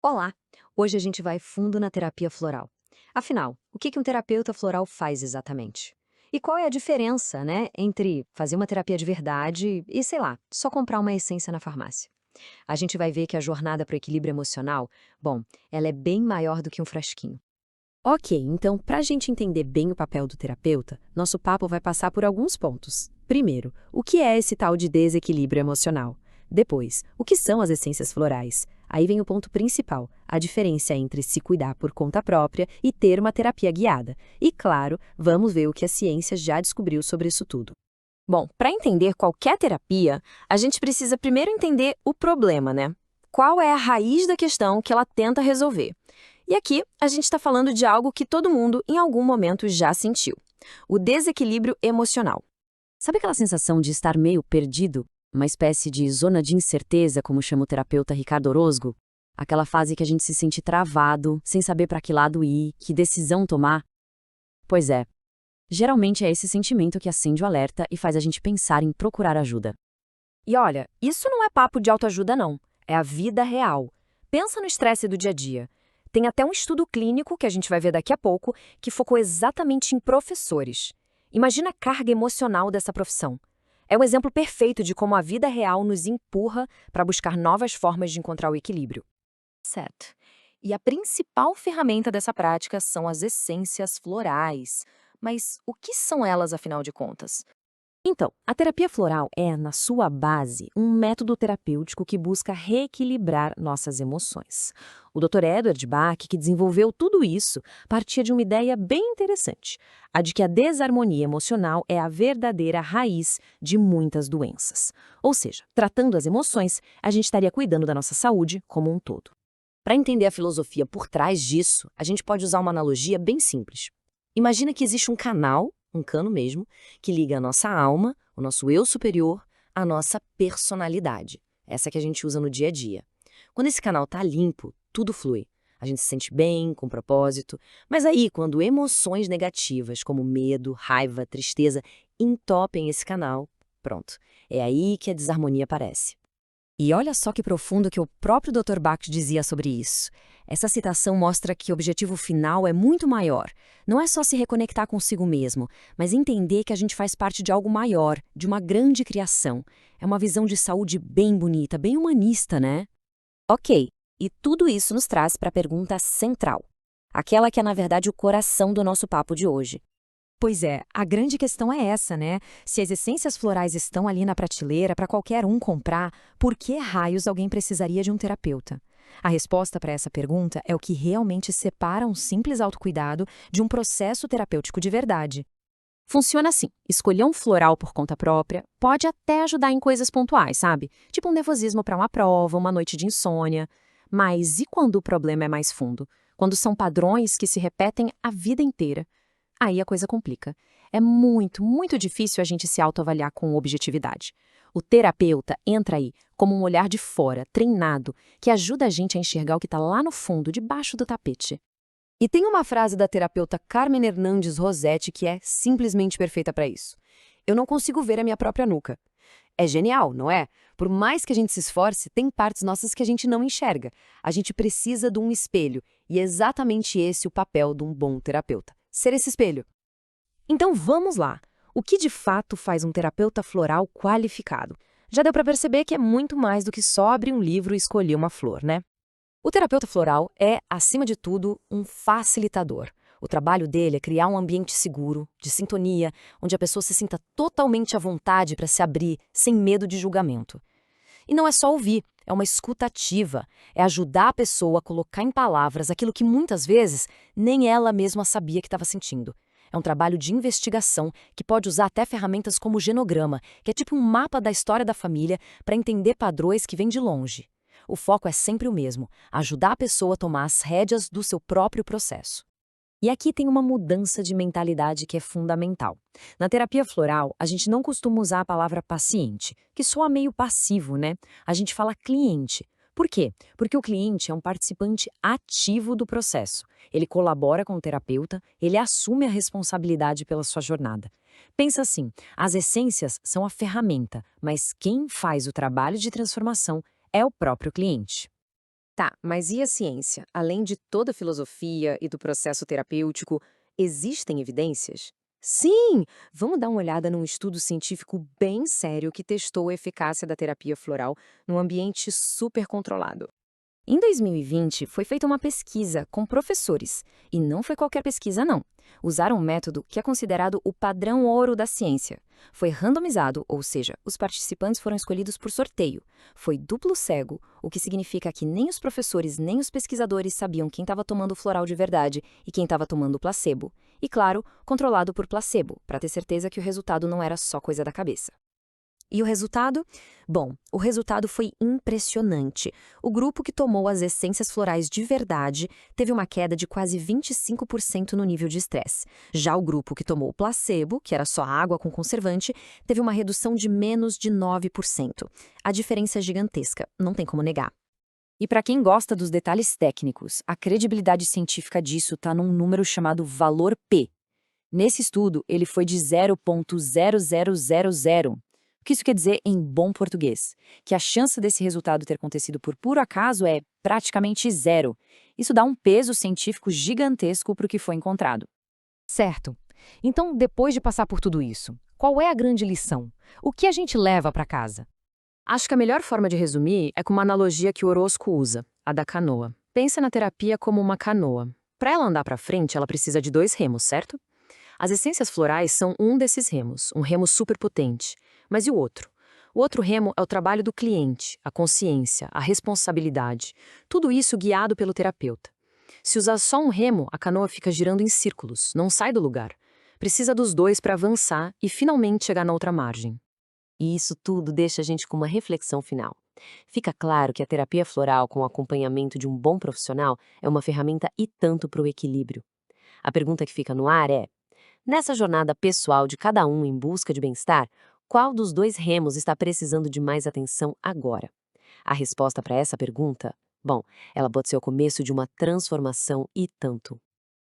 Olá! Hoje a gente vai fundo na terapia floral. Afinal, o que um terapeuta floral faz exatamente? E qual é a diferença, né, entre fazer uma terapia de verdade e, sei lá, só comprar uma essência na farmácia? A gente vai ver que a jornada para o equilíbrio emocional, bom, ela é bem maior do que um frasquinho. Ok, então, para a gente entender bem o papel do terapeuta, nosso papo vai passar por alguns pontos. Primeiro, o que é esse tal de desequilíbrio emocional? Depois, o que são as essências florais? Aí vem o ponto principal, a diferença entre se cuidar por conta própria e ter uma terapia guiada. E, claro, vamos ver o que a ciência já descobriu sobre isso tudo. Bom, para entender qualquer terapia, a gente precisa primeiro entender o problema, né? Qual é a raiz da questão que ela tenta resolver? E aqui a gente está falando de algo que todo mundo em algum momento já sentiu: o desequilíbrio emocional. Sabe aquela sensação de estar meio perdido? Uma espécie de zona de incerteza, como chama o terapeuta Ricardo Orozco? Aquela fase que a gente se sente travado, sem saber para que lado ir, que decisão tomar? Pois é, geralmente é esse sentimento que acende o alerta e faz a gente pensar em procurar ajuda. E olha, isso não é papo de autoajuda, não. É a vida real. Pensa no estresse do dia a dia. Tem até um estudo clínico, que a gente vai ver daqui a pouco, que focou exatamente em professores. Imagina a carga emocional dessa profissão. É um exemplo perfeito de como a vida real nos empurra para buscar novas formas de encontrar o equilíbrio. Certo. E a principal ferramenta dessa prática são as essências florais. Mas o que são elas, afinal de contas? Então, a terapia floral é, na sua base, um método terapêutico que busca reequilibrar nossas emoções. O Dr. Edward Bach, que desenvolveu tudo isso, partia de uma ideia bem interessante, a de que a desarmonia emocional é a verdadeira raiz de muitas doenças. Ou seja, tratando as emoções, a gente estaria cuidando da nossa saúde como um todo. Para entender a filosofia por trás disso, a gente pode usar uma analogia bem simples. Imagina que existe um canal, um cano mesmo, que liga a nossa alma, o nosso eu superior, à nossa personalidade. Essa que a gente usa no dia a dia. Quando esse canal está limpo, tudo flui. A gente se sente bem, com propósito. Mas aí, quando emoções negativas, como medo, raiva, tristeza, entopem esse canal, pronto. É aí que a desarmonia aparece. E olha só que profundo que o próprio Dr. Bach dizia sobre isso. Essa citação mostra que o objetivo final é muito maior. Não é só se reconectar consigo mesmo, mas entender que a gente faz parte de algo maior, de uma grande criação. É uma visão de saúde bem bonita, bem humanista, né? Ok, e tudo isso nos traz para a pergunta central. Aquela que é, na verdade, o coração do nosso papo de hoje. Pois é, a grande questão é essa, né? Se as essências florais estão ali na prateleira para qualquer um comprar, por que raios alguém precisaria de um terapeuta? A resposta para essa pergunta é o que realmente separa um simples autocuidado de um processo terapêutico de verdade. Funciona assim: escolher um floral por conta própria pode até ajudar em coisas pontuais, sabe? Tipo um nervosismo para uma prova, uma noite de insônia. Mas e quando o problema é mais fundo? Quando são padrões que se repetem a vida inteira? Aí a coisa complica. É muito, muito difícil a gente se autoavaliar com objetividade. O terapeuta entra aí como um olhar de fora, treinado, que ajuda a gente a enxergar o que está lá no fundo, debaixo do tapete. E tem uma frase da terapeuta Carmen Hernandes Rossetti que é simplesmente perfeita para isso. Eu não consigo ver a minha própria nuca. É genial, não é? Por mais que a gente se esforce, tem partes nossas que a gente não enxerga. A gente precisa de um espelho, e é exatamente esse o papel de um bom terapeuta: ser esse espelho. Então vamos lá. O que de fato faz um terapeuta floral qualificado? Já deu para perceber que é muito mais do que só abrir um livro e escolher uma flor, né? O terapeuta floral é, acima de tudo, um facilitador. O trabalho dele é criar um ambiente seguro, de sintonia, onde a pessoa se sinta totalmente à vontade para se abrir, sem medo de julgamento. E não é só ouvir, é uma escuta ativa, é ajudar a pessoa a colocar em palavras aquilo que muitas vezes nem ela mesma sabia que estava sentindo. É um trabalho de investigação que pode usar até ferramentas como o genograma, que é tipo um mapa da história da família para entender padrões que vêm de longe. O foco é sempre o mesmo: ajudar a pessoa a tomar as rédeas do seu próprio processo. E aqui tem uma mudança de mentalidade que é fundamental. Na terapia floral, a gente não costuma usar a palavra paciente, que soa meio passivo, né? A gente fala cliente. Por quê? Porque o cliente é um participante ativo do processo. Ele colabora com o terapeuta, ele assume a responsabilidade pela sua jornada. Pensa assim: as essências são a ferramenta, mas quem faz o trabalho de transformação é o próprio cliente. Tá, mas e a ciência? Além de toda a filosofia e do processo terapêutico, existem evidências? Sim! Vamos dar uma olhada num estudo científico bem sério que testou a eficácia da terapia floral num ambiente super controlado. Em 2020, foi feita uma pesquisa com professores, e não foi qualquer pesquisa, não. Usaram um método que é considerado o padrão ouro da ciência. Foi randomizado, ou seja, os participantes foram escolhidos por sorteio. Foi duplo cego, o que significa que nem os professores nem os pesquisadores sabiam quem estava tomando o floral de verdade e quem estava tomando o placebo. E, claro, controlado por placebo, para ter certeza que o resultado não era só coisa da cabeça. E o resultado? Bom, o resultado foi impressionante. O grupo que tomou as essências florais de verdade teve uma queda de quase 25% no nível de estresse. Já o grupo que tomou o placebo, que era só água com conservante, teve uma redução de menos de 9%. A diferença é gigantesca, não tem como negar. E para quem gosta dos detalhes técnicos, a credibilidade científica disso está num número chamado valor P. Nesse estudo, ele foi de 0,0000. O que isso quer dizer em bom português? Que a chance desse resultado ter acontecido por puro acaso é praticamente zero. Isso dá um peso científico gigantesco para o que foi encontrado. Certo. Então, depois de passar por tudo isso, qual é a grande lição? O que a gente leva para casa? Acho que a melhor forma de resumir é com uma analogia que o Orozco usa, a da canoa. Pensa na terapia como uma canoa. Para ela andar para frente, ela precisa de 2 remos, certo? As essências florais são um desses remos, um remo superpotente. Mas e o outro? O outro remo é o trabalho do cliente, a consciência, a responsabilidade. Tudo isso guiado pelo terapeuta. Se usar só um remo, a canoa fica girando em círculos, não sai do lugar. Precisa dos 2 para avançar e finalmente chegar na outra margem. E isso tudo deixa a gente com uma reflexão final. Fica claro que a terapia floral com o acompanhamento de um bom profissional é uma ferramenta e tanto para o equilíbrio. A pergunta que fica no ar é: nessa jornada pessoal de cada um em busca de bem-estar, qual dos 2 remos está precisando de mais atenção agora? A resposta para essa pergunta, bom, ela pode ser o começo de uma transformação e tanto.